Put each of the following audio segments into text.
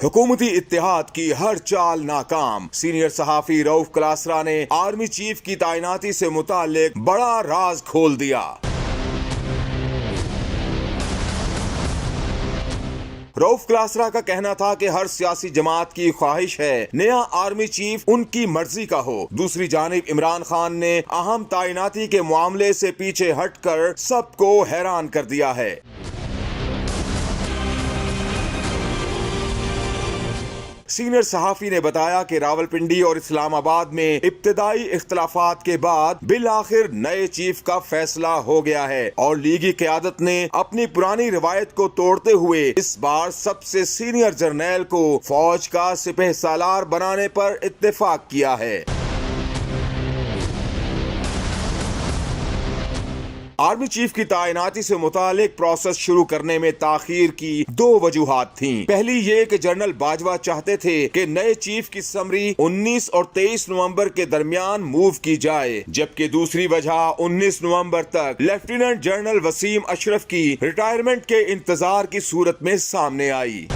हुकूमती इत्तेहाद की हर चाल नाकाम। सीनियर सहाफी रऊफ क्लासरा ने आर्मी चीफ की तैनाती से मुताल्लिक बड़ा राज खोल दिया। रऊफ क्लासरा का कहना था कि हर सियासी जमात की ख्वाहिश है नया आर्मी चीफ उनकी मर्जी का हो। दूसरी जानिब इमरान खान ने अहम तैनाती के मामले से पीछे हटकर सबको हैरान कर दिया है। सीनियर सहाफी ने बताया कि रावलपिंडी और इस्लामाबाद में इब्तदाई इख्तलाफात के बाद बिल आखिर नए चीफ का फैसला हो गया है और लीगी क़यादत ने अपनी पुरानी रिवायत को तोड़ते हुए इस बार सबसे सीनियर जर्नैल को फौज का सिपह सालार बनाने पर इत्तेफाक किया है। आर्मी चीफ की तैनाती से मुतालिक प्रोसेस शुरू करने में ताखीर की दो वजूहात थीं। पहली ये कि जनरल बाजवा चाहते थे कि नए चीफ की समरी 19 और 23 नवंबर के दरमियान मूव की जाए, जबकि दूसरी वजह 19 नवंबर तक लेफ्टिनेंट जनरल वसीम अशरफ की रिटायरमेंट के इंतजार की सूरत में सामने आई।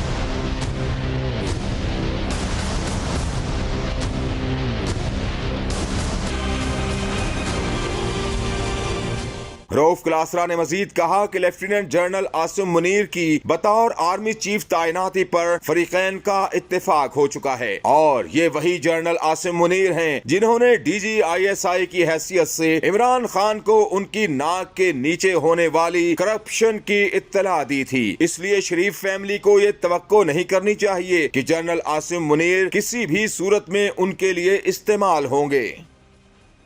रऊफ क्लासरा ने मजीद कहा कि लेफ्टिनेंट जनरल आसिम मुनीर की बतौर आर्मी चीफ तैनाती पर फरीकैन का इत्तेफाक हो चुका है और ये वही जनरल आसिम मुनीर हैं जिन्होंने DGISI की हैसियत से इमरान खान को उनकी नाक के नीचे होने वाली करप्शन की इत्तला दी थी। इसलिए शरीफ फैमिली को ये तवक्को नहीं करनी चाहिए कि जनरल आसिम मुनीर किसी भी सूरत में उनके लिए इस्तेमाल होंगे।